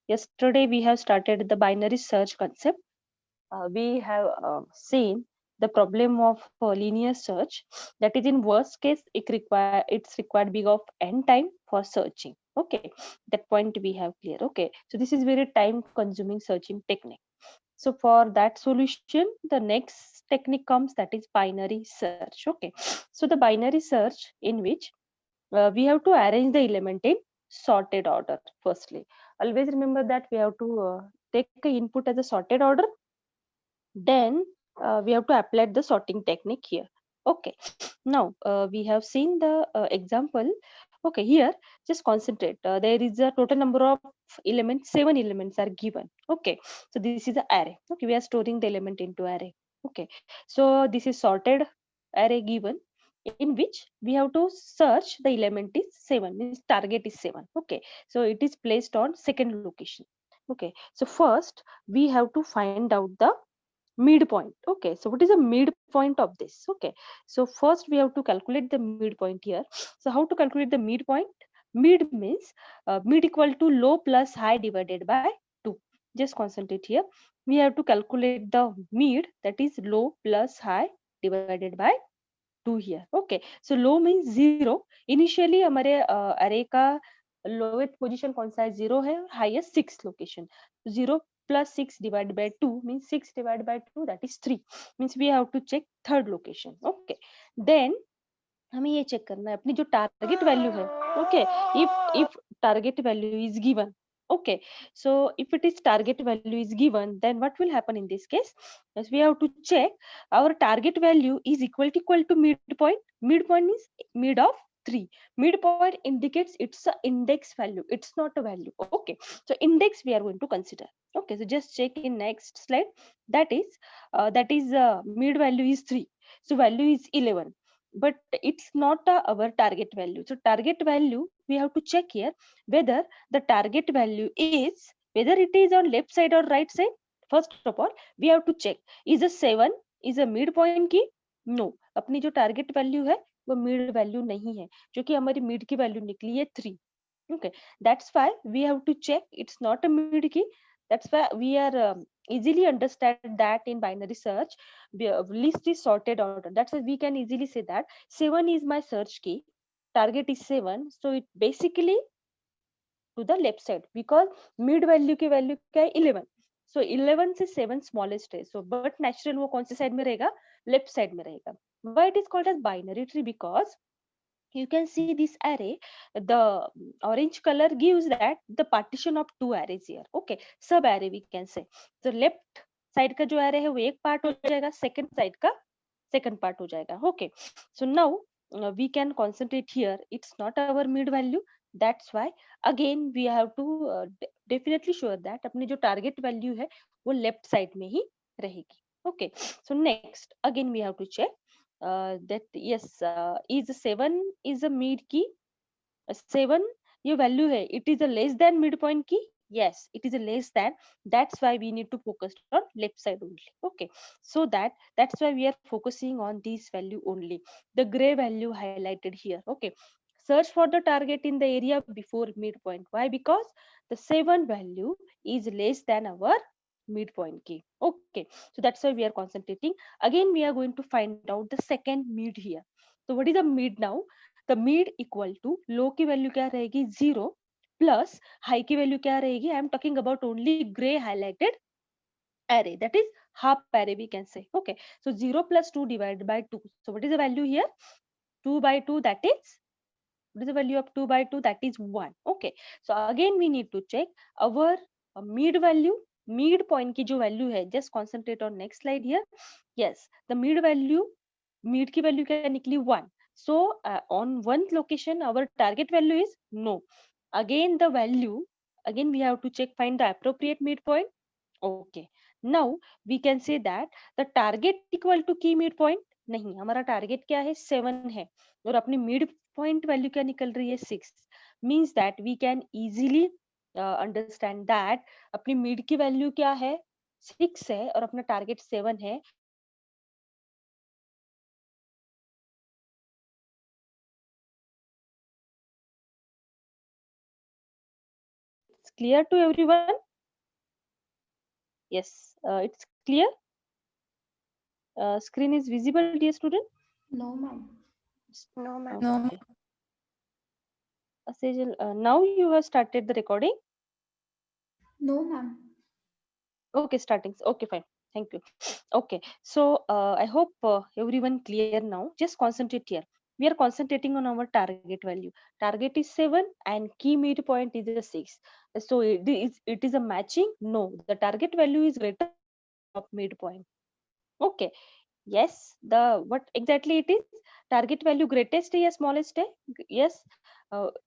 yesterday we have started the binary search concept. We have seen the problem of linear search. That is, in worst case, it's required big of n time for searching. Okay, that point we have clear. Okay, so this is very time consuming searching technique. So for that solution, the next technique comes, that is binary search. Okay, so the binary search in which we have to arrange the element in sorted order. Firstly, always remember that we have to take the input as a sorted order, then we have to apply the sorting technique here. Okay, now we have seen the example. Okay, here just concentrate. There is a total number of elements, 7 elements are given. Okay, so this is the array. Okay, we are storing the element into array. Okay, so this is sorted array given, in which we have to search the element is 7, means target is 7. Okay, so it is placed on second location. Okay, so first we have to find out the midpoint. Okay, so what is the midpoint of this? Okay, so first we have to calculate the midpoint here. So how to calculate the midpoint? Mid means mid equal to low plus high divided by 2. Just concentrate here. We have to calculate the mid, that is low plus high divided by 2 here. Okay, so low means 0. Initially हमारे अरे का lowest position कौन सा है? 0 है. Highest 6 location. 0 plus 6 divided by 2 means 6 divided by 2, that is 3. means we have to check third location. Okay, then हमें ये check करना है अपनी जो टारगेट वैल्यू है. Okay, if target value is given. Okay, so if it is target value is given, then what will happen in this case? Yes, we have to check our target value is equal to midpoint. Midpoint means mid of 3. Midpoint indicates it's a index value, it's not a value. Okay, so index we are going to consider. Okay, so just check in next slide. That is mid value is 3, so value is 11, but it's not our target value. So target value we have to check here whether the target value is, whether it is on left side or right side. First of all we have to check, is a 7 is a mid point की? No, अपनी जो target value है वो mid value नहीं है, जो कि हमारी mid की value निकली है 3. Okay, that's why we have to check it's not a mid key. That's why we are easily understand that in binary search list is sorted order. That's why we can easily say that 7 is my search key, target is 7, so it basically to the left side, because mid value की value क्या है? 11. so 11 से 7 smallest है, so but natural वो कौन से side में रहेगा? Left side में रहेगा. Why it is called as binary tree? Because you can see this array, the orange color gives that the partition of 2 arrays here. Okay, sub array we can say. So left side का जो array है वो एक part हो जाएगा, second side का second part हो जाएगा. Okay, so now we can concentrate here, it's not our mid value. That's why again we have to definitely sure that अपनी जो target value है वो left side में ही रहेगी. Okay, so next again we have to check that yes, is 7 is a mid key. 7 ये value है, it is a less than midpoint key. Yes, it is a less than. That's why we need to focus on left side only. Okay, so that's why we are focusing on this value only, the gray value highlighted here. Okay, search for the target in the area before midpoint. Why? Because the 7 value is less than our midpoint key. Okay, so that's why we are concentrating. Again we are going to find out the second mid here. So what is the mid now? The mid equal to low की value क्या रहेगी? 0 plus high की value क्या रहेगी? I am talking about only grey highlighted array, that is half array we can say. Okay, so 0 plus 2 divided by 2, so what is the value here? 2 by 2, that is, what is the value of 2 by 2? That is 1. Okay, so again we need to check our mid value. Mid point की जो value है, just concentrate on next slide here. Yes, the mid value, mid की value क्या निकली? 1. So on one location our target value is no. Again the value, again we have to check, find the appropriate midpoint. Okay, now we can say that the target equal to key midpoint. नहीं, हमारा target क्या है? 7 है, और अपनी mid point value क्या निकल रही है? 6. Means that we can easily understand that अपनी मिड की वैल्यू क्या है? 6 है और अपना टारगेट 7 है. clear to everyone? Yes, it's clear. Screen is visible, dear student. No, ma'am. No, ma'am. No, Okay. Sejal, now you have started the recording. No, ma'am. Okay, starting. Okay, fine. Thank you. Okay, so I hope everyone clear now. Just concentrate here. We are concentrating on our target value. Target is 7 and key midpoint is a 6. So it is a matching? No, the target value is greater than key of midpoint. Okay. Yes, the what exactly it is? Target value greatest A, smallest A? Yes.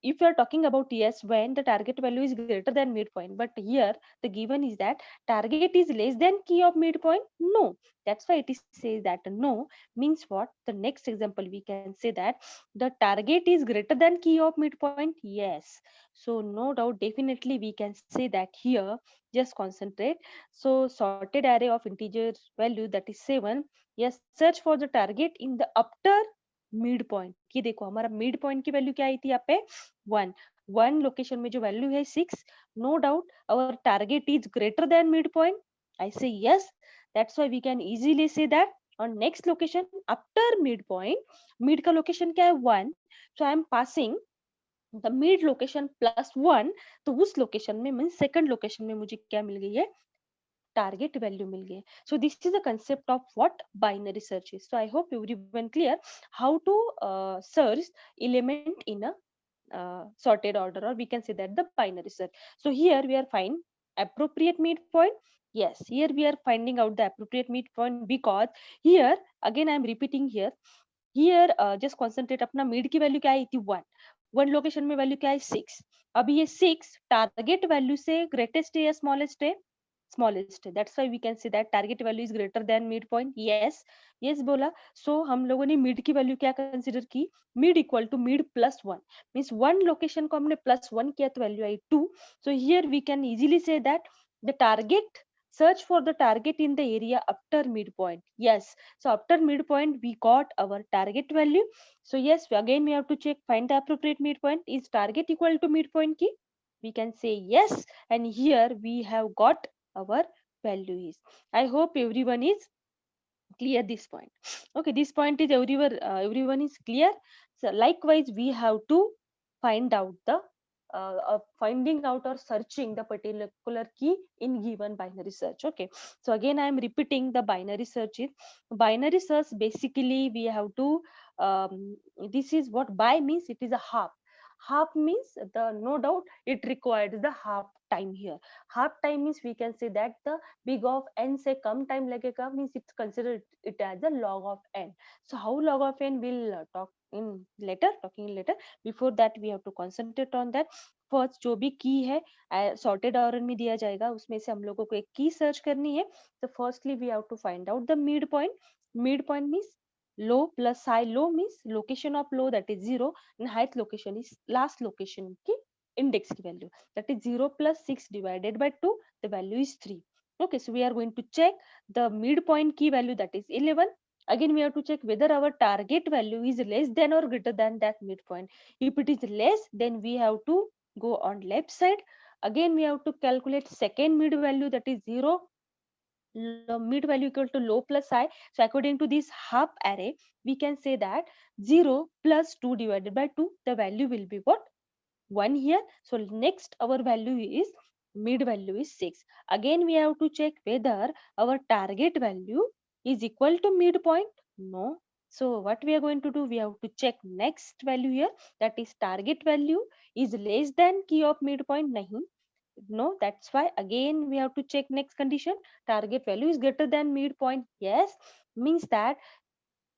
If you are talking about yes, when the target value is greater than midpoint, but here the given is that target is less than key of midpoint? No. That's why it is says that no means what? The next example we can say that the target is greater than key of midpoint? Yes. So no doubt, definitely we can say that here. Just concentrate. So sorted array of integer value that is 7. Yes, search for the target in the after mid point. ये देखो हमारा mid point की value क्या आई थी यहाँ पे 1. 1 location में जो वैल्यू है 6. No doubt our target is greater than mid point. I say yes. That's why we can easily say that on next location after midpoint. Mid का लोकेशन क्या है 1. So I am passing the mid location plus 1. तो उस location में mean second location में मुझे क्या मिल गई है target value मिल गई. So this is the concept of what binary search is. So I hope everyone clear how to search element in a sorted order, or we can say that the binary search. So here we are find appropriate midpoint. Yes, here we are finding out the appropriate midpoint because here again I am repeating here. Here just concentrate अपना mid की value क्या आई थी 1. 1 location में value क्या है 6. अभी ये 6 target value से ग्रेटेस्ट है या स्मॉलेस्ट है smallest. That's why we can say that target value is greater than midpoint. Yes, yes बोला. So हम लोगों ने mid की वैल्यू क्या कंसीडर की mid equal to mid plus 1 means one location को हमने plus 1 किया तो value I 2. So here we can easily say that the target search for the target in the area after midpoint. Yes, so after midpoint we got our target value. So yes, again we have to check find the appropriate midpoint. Is target equal to midpoint key? We can say yes, and here we have got our value is. I hope everyone is clear this point. Okay, this point is everyone is clear. So likewise we have to find out the finding out or searching the particular key in given binary search. Okay, so again I am repeating the binary search is binary search. Basically we have to this is what by means it is a half means the no doubt it requires the half time here. Half time means we can say that the big of n से कम time लगेगा means it's considered it as a log of n. So how log of n will talk in later, talking later. Before that we have to concentrate on that. First जो भी key है sorted order में दिया जाएगा उसमें से हम लोगों को एक key search करनी है. So firstly we have to find out the midpoint. Midpoint means low plus high. Low means location of low that is 0 and highest location is last location की index की value that is 0 plus 6 divided by 2 the value is 3. Okay, so we are going to check the midpoint key value that is 11. Again we have to check whether our target value is less than or greater than that midpoint. If it is less, then we have to go on left side. Again we have to calculate second mid value that is 0. Mid value equal to low plus high. So according to this half array we can say that 0 plus 2 divided by 2 the value will be what 1 here. So next our value is mid value is 6. Again we have to check whether our target value is equal to midpoint. No. So what we are going to do, we have to check next value here, that is target value is less than key of midpoint. Nahi. No, that's why again we have to check next condition, target value is greater than midpoint. Yes, means that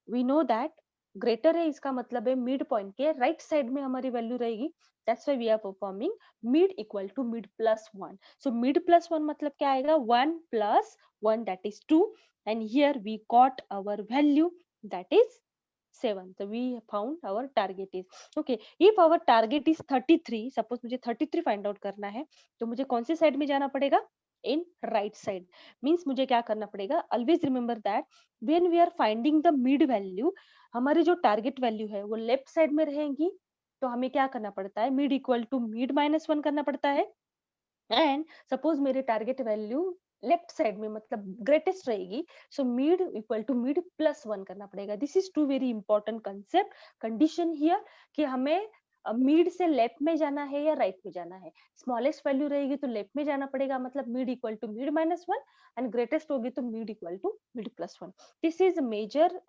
we know that greater है इसका मतलब है mid point के right side में हमारी value रहेगी. That's why we are performing mid equal to mid plus 1. So mid plus 1 मतलब क्या आएगा 1 plus 1 that is 2 and here we got our value that is 7. So we found our target is okay. If our target is 33, suppose मुझे 33 find out करना है तो मुझे कौन से साइड में जाना पड़ेगा इन राइट साइड. मीन्स मुझे क्या करना पड़ेगा always remember that when we are finding the mid value हमारी जो टारगेट वैल्यू है वो लेफ्ट साइड में रहेंगी. तो हमें क्या करना पड़ता है mid equal to mid minus 1 करना पड़ता है. एंड सपोज मेरे टारगेट वैल्यू लेफ्ट साइड में मतलब ग्रेटेस्ट रहेगी, so mid equal to mid plus one करना पड़ेगा. This is two very important concept condition here कि हमें मिड से लेफ्ट में जाना है या राइट में जाना है. स्मॉलेस्ट वैल्यू रहेगी तो लेफ्ट में जाना पड़ेगा, मतलब mid equal to mid minus one, and greatest होगी तो mid equal to mid plus one. This is major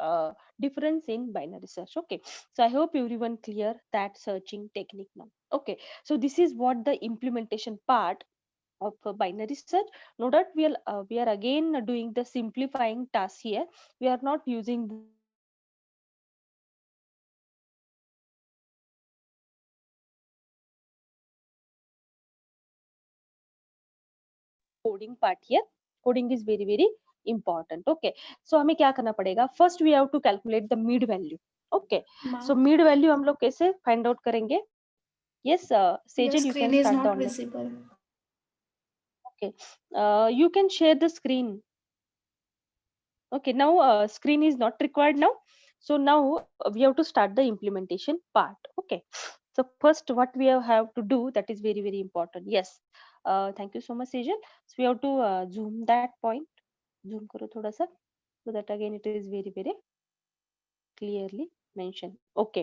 difference in binary search. Okay, so I hope everyone clear that searching technique now. Okay, so this is what the implementation part of binary search. Note that we are again doing the simplifying task here. We are not using coding part here. Coding is very very important. Okay, so हमें क्या करना पड़ेगा? First we have to calculate the mid value. Okay, so Ma'am, mid value हम लोग कैसे find out करेंगे? Yes, your Sejal, you screen can is start the not online. visible. Okay, you can share the screen. Okay, now screen is not required now. So now we have to start the implementation part. Okay, so first what we have to do, that is very very important. Yes, thank you so much, Sejal. So we have to zoom that point. Zoom करो थोड़ा सा, so that again it is very very clearly mentioned. Okay,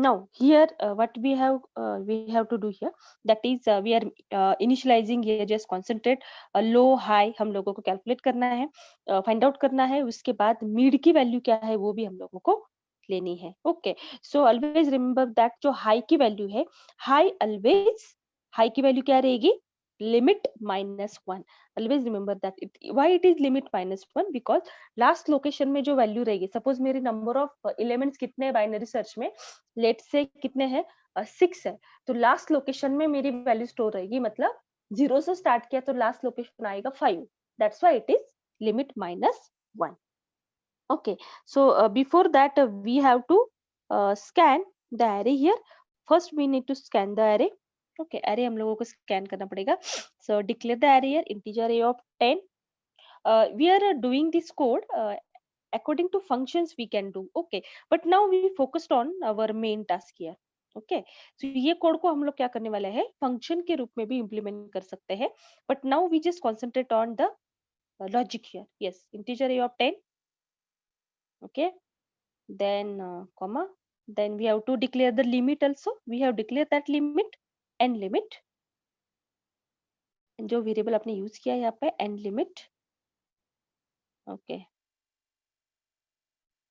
now here what we have to do here, that is we are initializing here. Just concentrate, low high हम लोगों को calculate करना है, find out करना है. उसके बाद mid की value क्या है वो भी हम लोगों को लेनी है. Okay, so always remember that जो high की value है, high की value क्या रहेगी? Limit minus one. Always remember that. Why it is limit minus one? Because last location में जो वैल्यू रहेगी, सपोज मेरी नंबर ऑफ एलिमेंट्स कितने बाइनरी सर्च में, लेट से कितने हैं, 6 है, तो लास्ट लोकेशन में मेरी वैल्यू स्टोर रहेगी, मतलब 0 से स्टार्ट किया तो लास्ट लोकेशन आएगा 5. That's why it is limit minus 1. Okay, so before that we have to scan the array here. First we need to scan the array. Okay, array हम लोगों को scan करना पड़ेगा. So declare the array here, integer array of 10. We are doing this code according to functions we can do. Okay, but now we focused on our main task here. Okay, so ये code को हम लोग क्या करने वाले हैं, function के रूप में भी इम्प्लीमेंट कर सकते हैं, but now we just concentrate on the logic here. Yes, integer array of 10. Okay, then comma, then we have to declare the limit also. We have declared that limit, end limit, जो variable आपने use किया है यहाँ पे, end limit. Okay,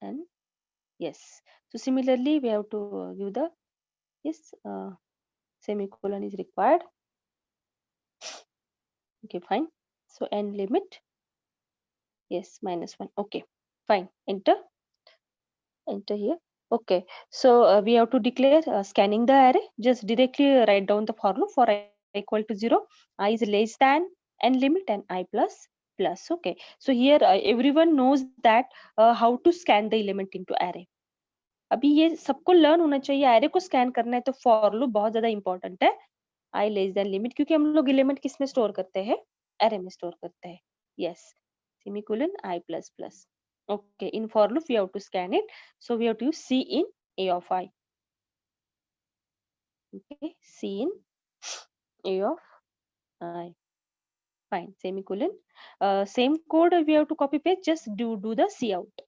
and yes, so similarly we have to give the, yes, semicolon is required. Okay, fine. So end limit, yes, minus one. Okay, fine. Enter here. Okay, so we have to declare scanning the array. Just directly write down the for loop. For I equal to 0, I is less than end limit, and I plus plus. Okay, so here everyone knows that how to scan the element into array. अभी ये सबको learn होना चाहिए, array को scan करना है तो for loop बहुत ज्यादा इंपॉर्टेंट है. I less than limit, क्योंकि हम लोग एलिमेंट किस में स्टोर करते हैं, array में स्टोर करते हैं. Yes, semicolon I plus plus. Okay, in for loop we have to scan it, so we have to use C in A of I. Okay, C in A of I. Fine, semicolon. Same code we have to copy paste, just do the C out.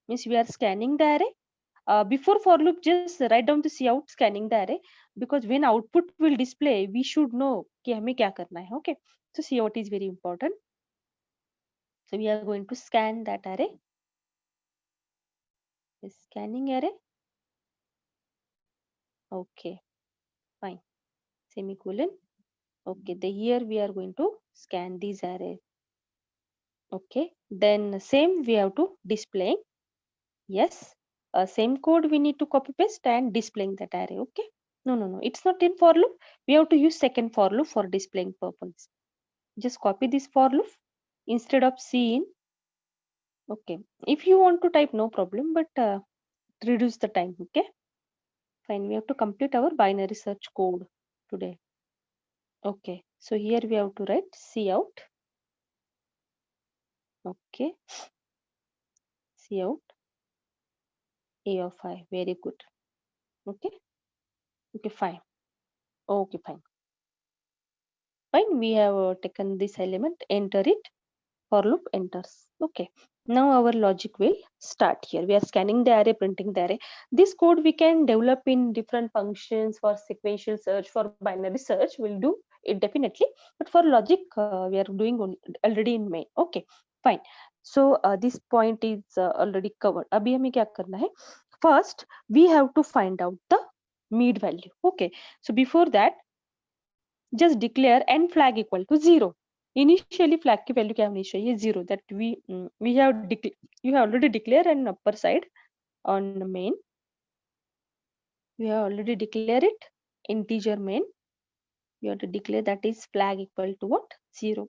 Means we are scanning the array. Before for loop, just write down the C out, scanning the array, because when output will display, we should know कि हमें क्या करना है. Okay, so C out is very important. So we are going to scan that array. Yes, scanning array. Okay, fine. Semicolon. Okay, here we are going to scan these array. Okay, then same we have to display. Yes, same code we need to copy paste and displaying that array. Okay, no, it's not in for loop. We have to use second for loop for displaying purpose. Just copy this for loop instead of C in. Okay, if you want to type, no problem, but reduce the time. Okay, fine. We have to complete our binary search code today. Okay, so here we have to write C out. Okay, C out A of I. Very good. Okay, okay, fine. Okay, fine. Fine, we have taken this element, enter it, for loop enters. Okay, now our logic will start here. We are scanning the array, printing the array. This code we can develop in different functions for sequential search, for binary search. We'll do it definitely, but for logic we are doing already in main. Okay, fine. So this point is already covered. Abhi hame kya karna hai? First we have to find out the mid value. Okay, so before that just declare n flag equal to 0. Initially flag की value क्या होनी चाहिए? 0. That we have you have already declared an upper side on main. We have already declared it integer main. You have to declare that is flag equal to what? 0.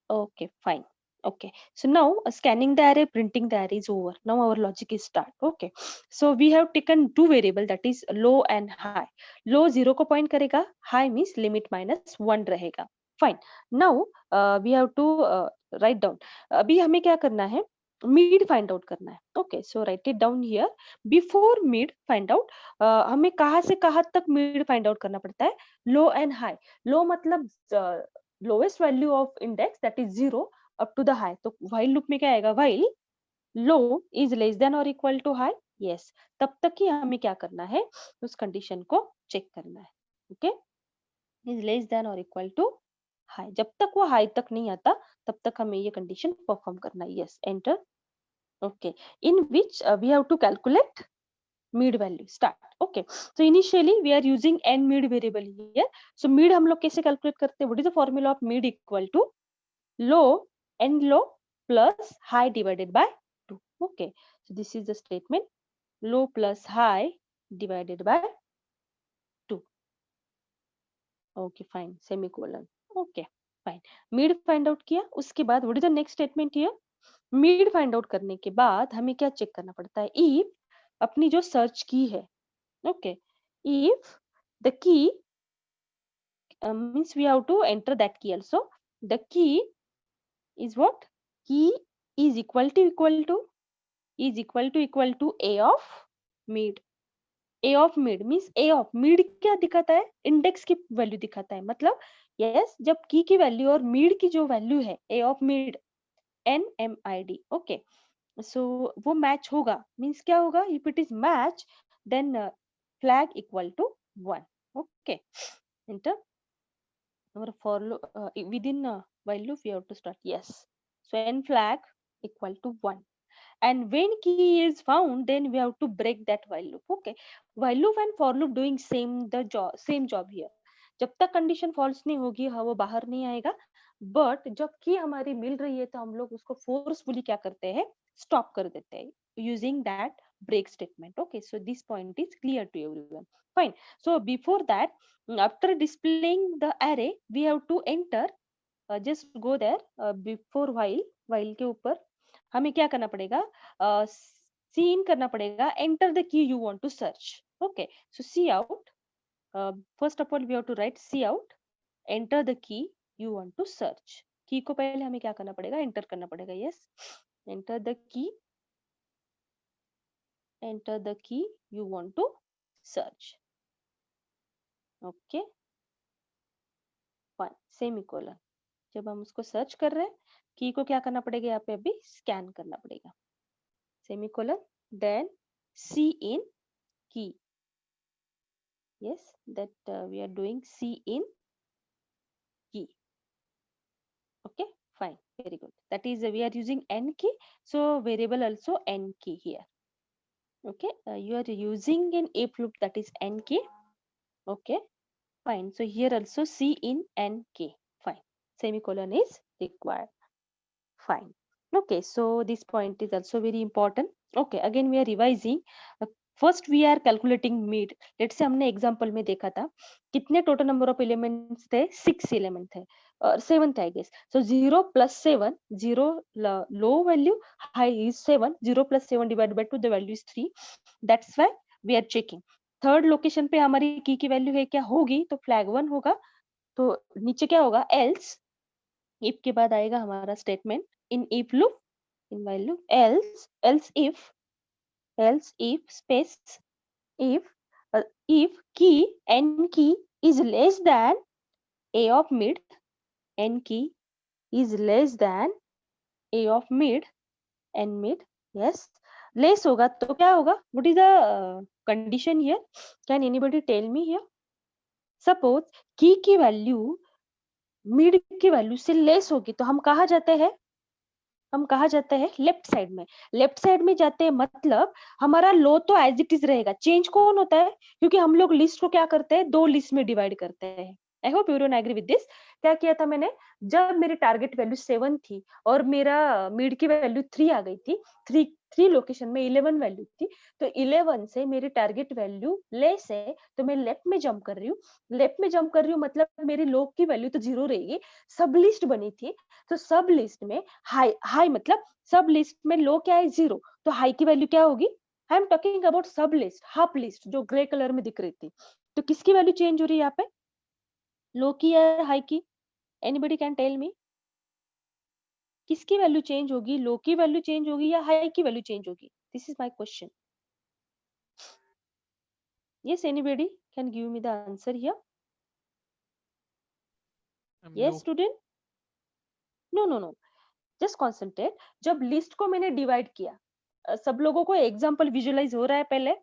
Okay, fine. Okay, so now scanning the array, printing the array is over. Now our logic is start. Okay, so we have taken two variable, that is low and high. Low 0 को point करेगा, high means limit minus 1 रहेगा. Fine. Now we have to write down. अभी हमें क्या करना है? Mid find out करना है. Okay, so write it down here. Before mid find out, हमें कहाँ से कहाँ तक mid find out करना पड़ता है? Low and high. Low मतलब lowest value of index, that is 0 up to the high. तो while loop में क्या आएगा? While low is less than or equal to high. Yes, तब तक ही हमें क्या करना है? उस कंडीशन को चेक करना है. Okay, is less than or equal to high. जब तक वो high तक नहीं आता तब तक हमें ये कंडीशन परफॉर्म करना है. Yes, enter. Okay, in which we have to calculate mid value. Start. Okay, so initially we are using n mid variable here. So mid हम लोग कैसे calculate करते हैं? What is the formula of mid? Equal to low, n low plus high divided by 2. Okay, so this is the statement, low plus high divided by 2. Okay, fine, semicolon. Okay, fine. Mid find out किया, उसके बाद what is the next statement here? Mid find out करने के बाद हमें क्या check करना पड़ता है? If अपनी जो search की है, okay, if the key means we have to enter that key also. The key is what? Key is equal to a of mid. A of mid means A of mid क्या दिखाता है? Index की value दिखाता है. मतलब yes, जब की value और मिड की जो वैल्यू है A of mid NMID. Okay, so वो मैच होगा. मीन्स क्या होगा? If it is match then flag equal to 1. Okay, enter. Our for within while loop we have to start. Yes, so n flag equal to 1. And when key is found, then we have to break that while loop. Okay, while loop and for loop doing same job here. जब तक condition false नहीं होगी, हाँ, वो बाहर नहीं आएगा. But जब की हमारी मिल रही है तो हम लोग उसको फोर्सफुली क्या करते हैं? स्टॉप कर देते हैं using that break statement. Okay, so this point is clear to everyone. Fine. So before that, after displaying the array, we have to enter. Just go there. Before while के ऊपर हमें क्या करना पड़ेगा? सी इन करना पड़ेगा. Enter the key you want to search. Okay, so cout. First of all we have to write cout, enter the key you want to search. Key को पहले हमें क्या करना पड़ेगा? एंटर करना पड़ेगा. Yes, enter the key, enter the key you want to search. Okay, fine, semicolon. जब हम उसको सर्च कर रहे हैं, की को क्या करना पड़ेगा? यहाँ पे अभी स्कैन करना पड़ेगा. Semicolon, then C in key. Yes, that we are doing C in key. Okay, fine, very good. That is we are using n key, so variable also n key here. Okay, you are using an if loop, that is n key. Okay, fine. So here also C in n key. Fine, semicolon is required. Fine. Okay, so this point is also very important. Okay, again we are revising. First we are calculating mid. Let's say हमने example में देखा था कितने total number of elements थे? 6 element थे और 7 थे I guess. So 0 plus 7, 0 low value, high is 7. 0 plus 7 divided by 2, the value is 3. That's why we are checking. Third location पे हमारी की वैल्यू है क्या? होगी तो फ्लैग 1 होगा. तो नीचे क्या होगा? एल्स. इफ के बाद आएगा हमारा statement in if loop, in while loop. else if space if if key n key is less than A of mid n key is less than A of mid n mid. Yes, less होगा तो क्या होगा? What is the condition here? Can anybody tell me here? Suppose की value mid की value से less होगी तो हम कहाँ जाते हैं? हम कहा जाते हैं लेफ्ट साइड में। लेफ्ट साइड में जाते हैं मतलब हमारा लो तो एज इट इज रहेगा। चेंज कौन होता है? क्योंकि हम लोग लिस्ट को क्या करते हैं? दो लिस्ट में डिवाइड करते हैं। I hope you don't agree with this. क्या किया था मैंने? जब मेरी टारगेट वैल्यू 7 थी और मेरा मिड की वैल्यू 3 आ गई थी, 3 लोकेशन में 11 वैल्यू थी, तो 11 से मेरी टारगेट वैल्यू लेस है तो मैं लेफ्ट में जंप कर रही हूँ। लेफ्ट में जंप कर रही हूँ मतलब मेरी लो की वैल्यू तो 0 रहेगी। सब लिस्ट बनी थी तो सब लिस्ट में हाई हाई मतलब सब लिस्ट में लो क्या है? 0, तो हाई की वैल्यू क्या होगी? आई एम टॉकिंग अबाउट सब लिस्ट, हाफ लिस्ट जो ग्रे कलर में दिख रही थी। तो किसकी वैल्यू चेंज हो रही है यहाँ पे? लो की या हाई की? एनीबडी कैन टेल मी किसकी वैल्यू चेंज होगी? लो की वैल्यू चेंज होगी या हाई की वैल्यू चेंज होगी? This is my question. Yes, anybody can give me the answer here? Yes low. Student? No no no, just concentrate. जब list को मैंने डिवाइड किया, सब लोगों को एग्जाम्पल विजुअलाइज हो रहा है? पहले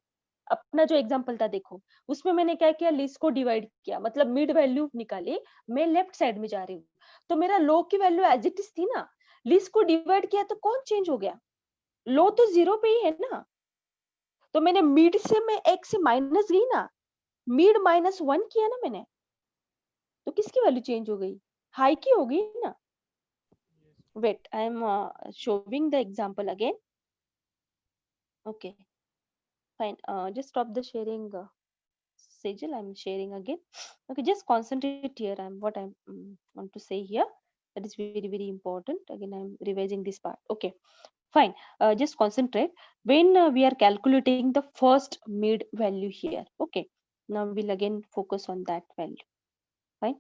अपना जो एग्जाम्पल था देखो, उसमें मैंने क्या किया? लिस्ट को डिवाइड किया मतलब मिड वैल्यू निकाली, मैं लेफ्ट साइड में जा रही हूँ तो मेरा लो की वैल्यू एज इट इज थी ना। लिस्ट को डिवाइड किया तो कौन चेंज हो गया? लो तो 0 पे ही है ना। तो मैंने मिड से मैं एक से माइनस गई ना, मिड -1 किया ना मैंने, तो किसकी वैल्यू चेंज हो गई? हाई की हो गई ना। Wait, I am showing the example again. Okay, fine. Just stop the sharing, Sejal. I'm sharing again. Okay, just concentrate here. What I want to say here. That is very very important. Again, I'm revising this part. Okay, fine. Just concentrate. When we are calculating the first mid value here. Okay. Now we'll again focus on that value. Fine.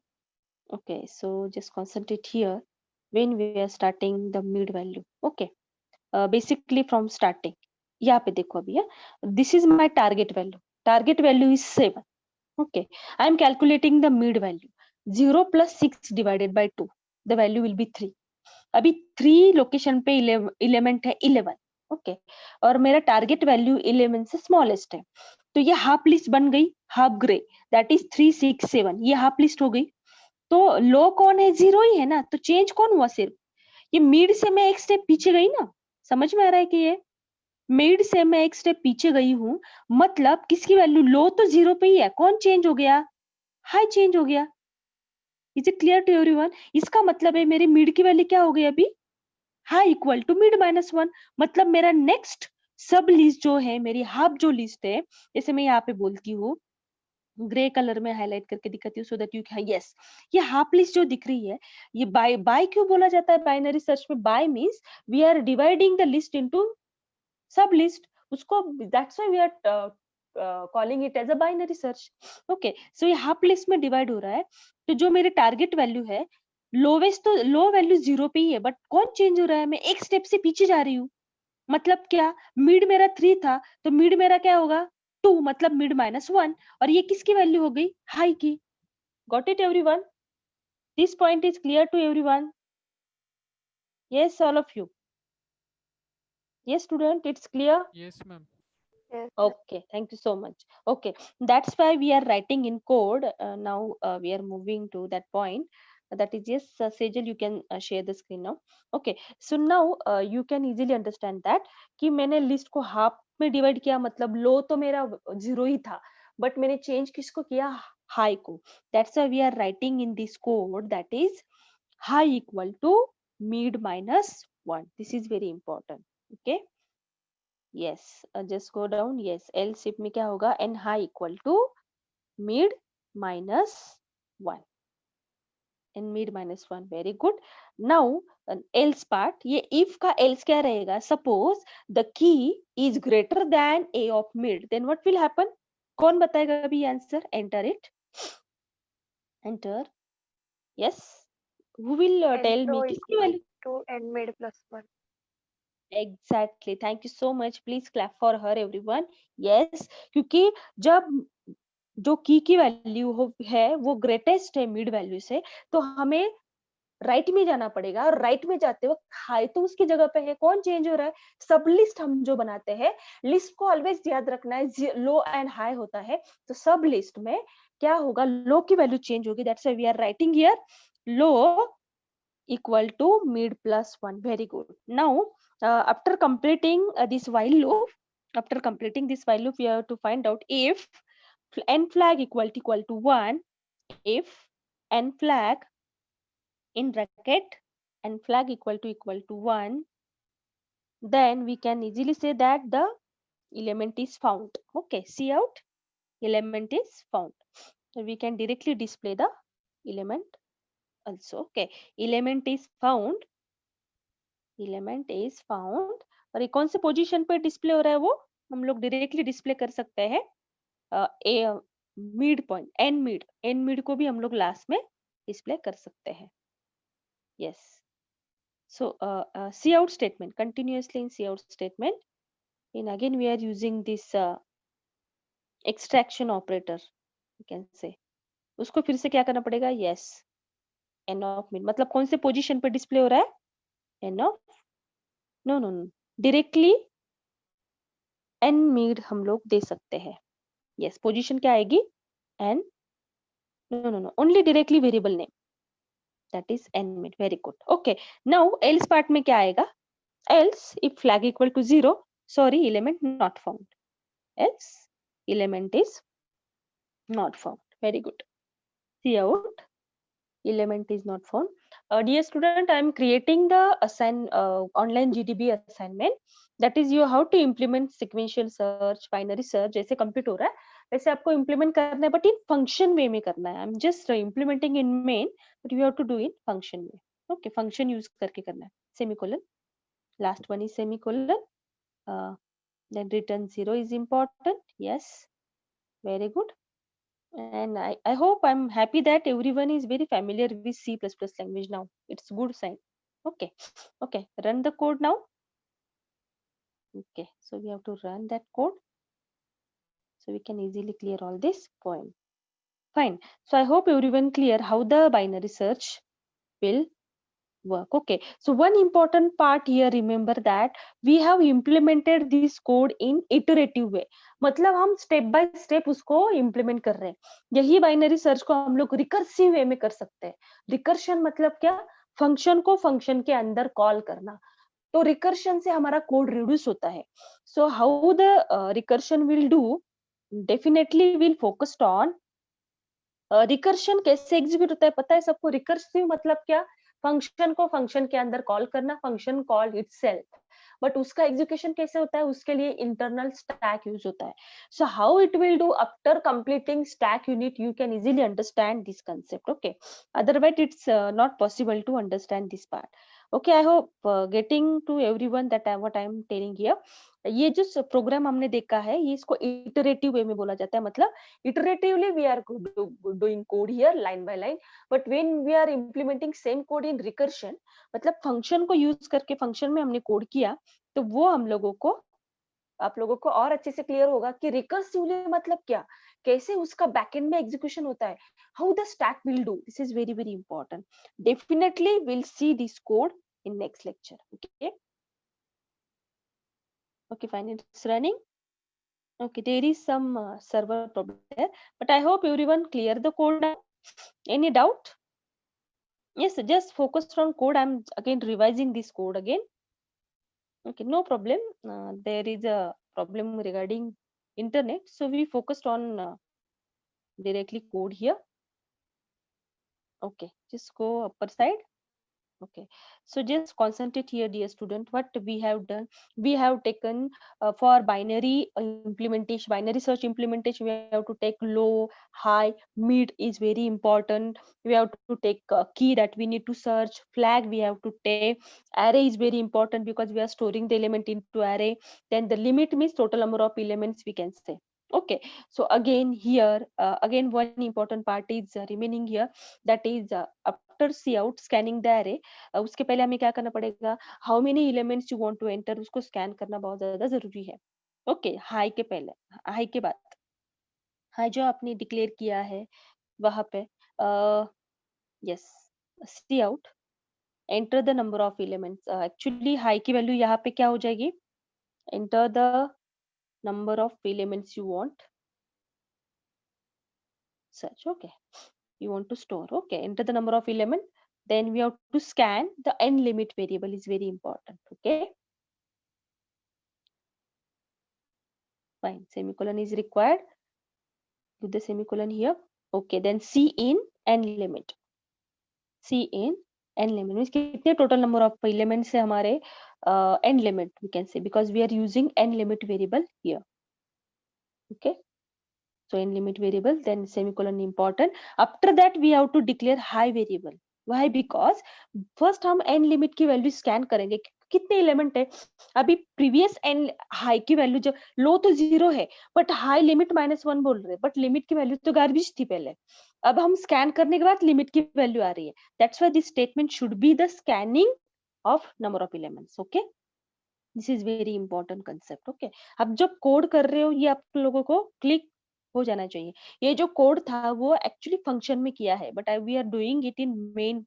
Okay. So just concentrate here. When we are starting the mid value. Okay. Basically from starting. यहाँ पे देखो अभी है, this is my target value is 7. Okay, I am calculating the mid value. 0 + 6 divided by 2, the value will be 3. अभी 3 location पे element है 11. Okay, और मेरा टारगेट वैल्यू 11 से स्मॉलेस्ट है, तो ये हाफ लिस्ट बन गई, हाफ ग्रे, दैट इज 3 6 7. ये हाफ लिस्ट हो गई। तो लो कौन है? 0 ही है ना, तो चेंज कौन हुआ? सिर्फ ये मिड से मैं एक स्टेप पीछे गई ना। समझ में आ रहा है कि ये मिड से मैं एक स्टेप पीछे गई हूँ, मतलब किसकी वैल्यू? लो तो 0 पे ही है, कौन चेंज हो गया? हाई चेंज हो गया। Is it clear to everyone? इसका मतलब है मेरी मिड की वैल्यू क्या हो गई अभी? High equal to mid -1. मतलब मेरा नेक्स्ट सब लिस्ट जो है, मेरी हाफ जो लिस्ट है, जैसे मैं यहाँ पे बोलती हूँ, ग्रे कलर में हाईलाइट करके दिखाती हूँ सो दैट यू यस, ये हाफ लिस्ट जो दिख रही है, ये बाय बाय क्यों बोला जाता है बाइनरी सर्च में? By means we are dividing the list into sub list, उसको that's why we are calling it as a binary search. Okay, so ये हाफ लिस्ट में डिवाइड हो रहा है, तो जो मेरे टारगेट वैल्यू है, लोवेस्ट तो लो वैल्यू 0 पे ही है, बट कौन चेंज हो रहा है? मैं एक स्टेप से पीछे जा रही हूँ। मतलब क्या? मिड मेरा 3 था तो मिड मेरा क्या होगा? 2, मतलब मिड -1, और ये किसकी वैल्यू हो गई? हाई की. Got it everyone? This point is clear to everyone? Yes, all of you? Yes, student, it's clear? Yes, ma'am. Yes. Okay, thank you so much. Okay, that's why we are writing in code. Now we are moving to that point. That is, yes, Sejal, you can share the screen now. Okay, so now you can easily understand that कि मैंने list को half में divide किया, मतलब लो तो मेरा 0 ही था, but मैंने चेंज किसको किया? हाई को. That's why we are writing in this code, that is high equal to mid -1. This is very important. Okay. Yes, just go down. Yes, else if में क्या होगा? n high equal to mid -1. n mid -1. Very good. Now else part, ये if का else क्या रहेगा? Suppose the key is greater than a of mid, then what will happen? कौन बताएगा अभी answer? Enter it. Enter. Yes. Who will N tell me pro किसकी equal value? to n mid +1. Exactly. Thank you so much. Please clap for her, everyone. Yes, क्योंकि जब जो की value है वो ग्रेटेस्ट है मिड वैल्यू से, तो हमें राइट में जाना पड़ेगा, और राइट में जाते वक्त हाई तो उसकी जगह पे है, कौन चेंज हो रहा है, सब लिस्ट हम जो बनाते हैं, लिस्ट को ऑलवेज याद रखना है, लो एंड हाई होता है, तो सब लिस्ट में क्या होगा, लो की वैल्यू चेंज होगी, that's why we are writing here low equal to mid plus 1. Very good. Now after completing this while loop, after completing this while loop, we have to find out if n flag equal to 1, if n flag in bracket n flag equal to 1, then we can easily say that the element is found. Okay, see out, element is found. So we can directly display the element also. Okay, element is found, element is found, और ये कौन से position पे display हो रहा है, वो हम लोग डायरेक्टली डिस्प्ले कर सकते हैं ए मिड पॉइंट, एन मिड को भी हम लोग लास्ट में डिस्प्ले कर सकते हैं. Yes, so see out statement, continuously in see out statement, and again we are using this extraction operator, you can say. उसको फिर से क्या करना पड़ेगा, yes, n of mid, मतलब कौन से पोजीशन पे डिस्प्ले हो रहा है, n of, no no no, directly n mid हम लोग दे सकते हैं. यस, पोजीशन क्या आएगी, n, no no no, only directly variable name, that is n mid. Very good. Okay, now else part में क्या आएगा, else if flag equal to 0, sorry, element not found, else element is not found. Very good. See out, element is not found. Dear student, I am creating the online GDB assignment, that is you how to implement sequential search, binary search, जैसे complete हो रहा है वैसे आपको implement करना है, but in function way में करना है. I am just implementing in main, but you have to do in function way. Okay, function use करके करना है. Semicolon, last one is semicolon, then return 0 is important. Yes, very good. And I hope, I'm happy that everyone is very familiar with C++ language now. It's good sign. Okay, okay, run the code now. Okay, so we have to run that code, so we can easily clear all this point. Fine. So I hope everyone clear how the binary search will work. Okay, so one important part here, remember that we have implemented this code in iterative way, मतलब हम step by step उसको implement कर रहे हैं. यही binary search को हम लोग रिकर्सिव वे में कर सकते हैं. रिकर्शन मतलब क्या, फंक्शन को फंक्शन के अंदर कॉल करना, तो रिकर्शन से हमारा कोड रिड्यूस होता है. So how the recursion will do, definitely will focused on recursion कैसे एग्जीक्यूट होता है, पता है सबको. रिकर्सिव मतलब क्या, फंक्शन को फंक्शन के अंदर कॉल करना, फंक्शन कॉल इटसेल्फ, बट उसका एग्जीक्यूशन कैसे होता है, उसके लिए इंटरनल स्टैक यूज होता है. So how it will do after completing stack unit, you can easily understand this concept. Okay, otherwise it's not possible to understand this part. Okay, I hope getting to everyone that I what I am telling here. ये जो programme हमने देखा है, ये इसको iterative वे में बोला जाता है, मतलब iteratively we are doing code here line by line, but when we are implementing same code in recursion, मतलब फंक्शन को यूज करके फंक्शन में हमने कोड किया, तो वो हम लोगों को, आप लोगों को और अच्छे से क्लियर होगा कि रिकर्सिवली मतलब क्या, कैसे उसका बैकएंड में एग्जीक्यूशन होता है, how the stack will do. This is very very important. Definitely will see this code in next lecture. Okay, okay, fine, it's running. Okay, there is some server problem there, but I hope everyone clear the code now. Any doubt? Yes, just focus on code. I'm again revising this code again. Okay, no problem. There is a problem regarding internet, so we focused on directly code here. Okay, just go upper side. Okay, so just concentrate here, dear student. What we have done, we have taken for binary implementation, binary search implementation, we have to take low, high, mid is very important. We have to take key that we need to search, flag we have to take, array is very important because we are storing the element into array. Then the limit means total number of elements we can say. Okay, so again here, again one important part is remaining here, that is after see out scanning the array, उसके पहले हमें क्या करना पड़ेगा, how many elements you want to enter, उसको scan करना बहुत ज्यादा जरूरी है. ओके, हाई के पहले, हाई के बाद, हाई जो आपने डिक्लेयर किया है वहां पे yes cout enter the number of elements actually high की वैल्यू यहाँ पे क्या हो जाएगी enter the number of elements you want such okay you want to store okay enter the number of element then we have to scan the end limit variable is very important okay fine semicolon is required put the semicolon here okay then c in end limit c in end limit means कितने total number of elements है हमारे end limit we can say because we are using end limit variable here okay so in limit variable then semicolon important after that we have to declare high variable why because first हम n limit की value scan करेंगे कितने element है अभी previous n high की value जो लो तो zero है बट हाई लिमिट -1 बोल रहे हैं बट लिमिट की वैल्यू तो गार्बेज थी पहले अब हम स्कैन करने के बाद लिमिट की वैल्यू आ रही है that's why this statement should be the scanning of number of elements okay this is very important concept okay अब जब कोड कर रहे हो ये आप लोगों को क्लिक हो जाना चाहिए ये जो कोड था वो एक्चुअली फंक्शन में किया है but we are doing it in main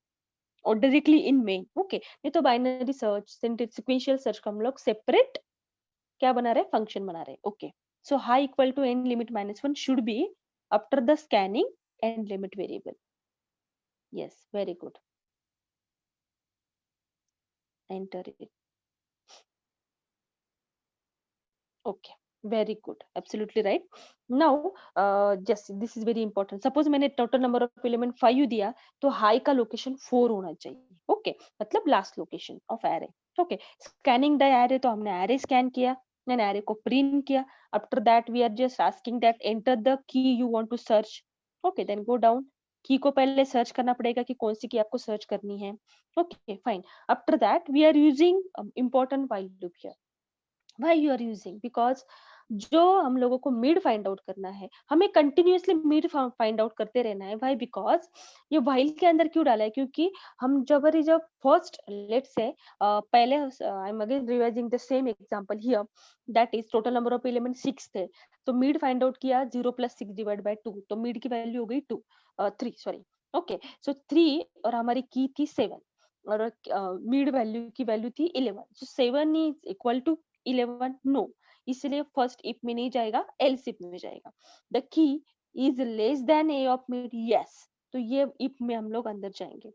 और डायरेक्टली इन मेन ओके नहीं तो बाइनरी सर्च सीक्वेंशियल सर्च का हम लोग सेपरेट क्या बना रहे फंक्शन बना रहे okay so high equal to n limit -1 should be after the scanning and limit variable yes very good enter it Okay, very good. Absolutely right. Now, just this is very important. Suppose मैंने total number of element 5 दिया, तो high का location 4 होना चाहिए. Okay, मतलब last location of array. Okay, scanning the array तो हमने array scan किया, then array को print किया. After that, we are just asking that enter the key you want to search. Okay, then go down. की को पहले search करना पड़ेगा कि कौन सी की आपको सर्च करनी है. Okay, fine. After that, we are using important while loop here. why you are using because जो हम लोगों को मिड फाइंड आउट करना है हमें कंटिन्यूअसली मिड फाइंड आउट करते रहना है व्हाई बिकॉज ये व्हाइल के अंदर क्यों डाला है क्योंकि हम जब फर्स्ट लेट्स से पहले I am again revising the same example here that is total number of element 6 थे तो मिड फाइंड आउट किया 0 + 6 डिवाइड बाय 2 तो मिड की वैल्यू हो गई 3 सॉरी ओके सो 3 और हमारी की थी 7 और मिड वैल्यू की वैल्यू थी 11 सो 7 इज इक्वल टू 11 नो इसलिए फर्स्ट इफ में नहीं जाएगा एल्स इफ में जाएगा the key is less than a of mid yes तो ये इफ में हम लोग अंदर जाएंगे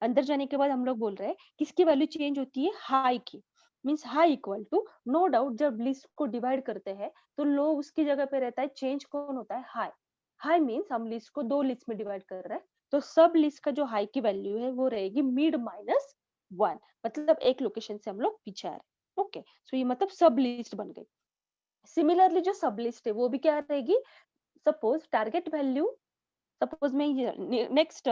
अंदर जाने के बाद हम लोग बोल रहे हैं किसकी वैल्यू चेंज होती है हाई की means high equal to no doubt जब लिस्ट को डिवाइड करते हैं तो लो उसकी जगह पे रहता है चेंज कौन होता है हाई हाई मीन्स हम लिस्ट को दो लिस्ट में डिवाइड कर रहे हैं तो सब लिस्ट का जो हाई की वैल्यू है वो रहेगी मिड -1 मतलब एक लोकेशन से हम लोग पीछे आ रहे हैं ओके सो ये मतलब सब लिस्ट बन गई सिमिलरली जो सब लिस्ट है वो भी क्या रहेगी सपोज टारगेट वैल्यू सपोज मैं नेक्स्ट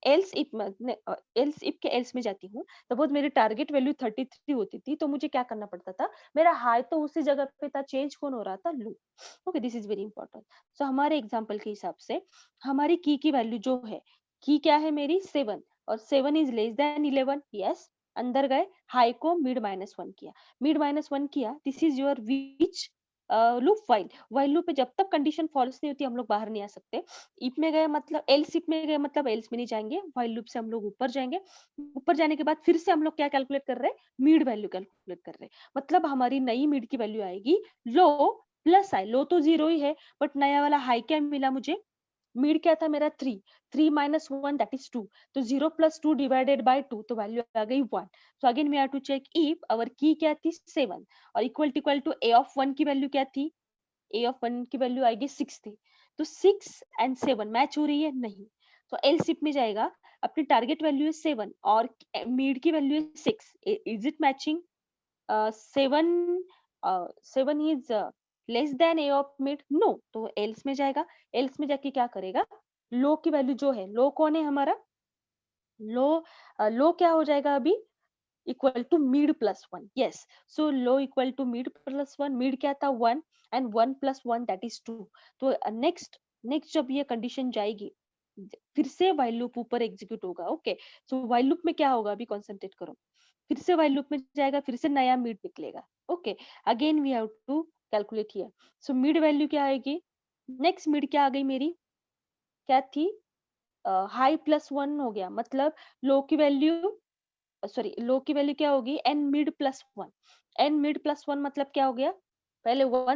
एल्स इफ के एल्स में जाती हूँ सपोज मेरी टारगेट वैल्यू 33 होती थी तो मुझे क्या करना पड़ता था मेरा हाई तो उसी जगह पे था चेंज कौन हो रहा था लो okay this is very important so हमारे एग्जांपल के हिसाब से हमारी की वैल्यू जो है की क्या है मेरी 7 और 7 इज लेस देन 11 यस अंदर गए हाई को मिड -1 किया मिड -1 किया this is your which loop while loop पे जब तक कंडीशन फॉल्स नहीं होती हम लोग बाहर नहीं आ सकते इफ में गए मतलब एल्स इफ में गए मतलब एल्स में नहीं जाएंगे व्हाइल लूप से हम लोग ऊपर जाएंगे ऊपर जाने के बाद फिर से हम लोग क्या कैलकुलेट कर रहे हैं मिड वैल्यू कैलकुलेट कर रहे हैं मतलब हमारी नई मिड की वैल्यू आएगी लो प्लस हाई लो तो जीरो ही है बट नया वाला हाई क्या मिला मुझे मिड क्या था मेरा 3 3 -1 दैट इज 2 तो 0 + 2 डिवाइडेड बाय 2 तो वैल्यू आ गई 1 so again we have to check if our key क्या थी 7 और इक्वल टू ए ऑफ 1 की वैल्यू क्या थी ए ऑफ 1 की वैल्यू आएगी 6 थी तो 6 एंड 7 मैच हो रही है नहीं तो एल सिप में जाएगा अपनी टारगेट वैल्यू है 7 और मिड की वैल्यू है 6 is it matching 7 7 is less than a of mid no तो एल्स में जाएगा एल्स में जाके क्या करेगा लो की वैल्यू जो है लो कौन है हमारा लो लो क्या हो जाएगा अभी equal to mid +1 yes so low equal to mid +1 mid क्या था 1 एंड 1 + 1 दैट इज 2 तो नेक्स्ट नेक्स्ट जब ये कंडीशन जाएगी फिर से व्हाइल लूप ऊपर एग्जीक्यूट होगा ओके सो व्हाइल लूप में क्या होगा अभी कंसंट्रेट करो फिर से व्हाइल लूप में जाएगा फिर से नया मिड निकलेगा okay again we have to calculate here so mid value क्या आएगी नेक्स्ट मिड क्या आ गई मेरी? क्या थी? हाई प्लस 1 हो गया, मतलब लो की वैल्यू, सॉरी, लो की वैल्यू क्या होगी? N mid plus 1। N mid plus 1 मतलब क्या हो गया? पहले 1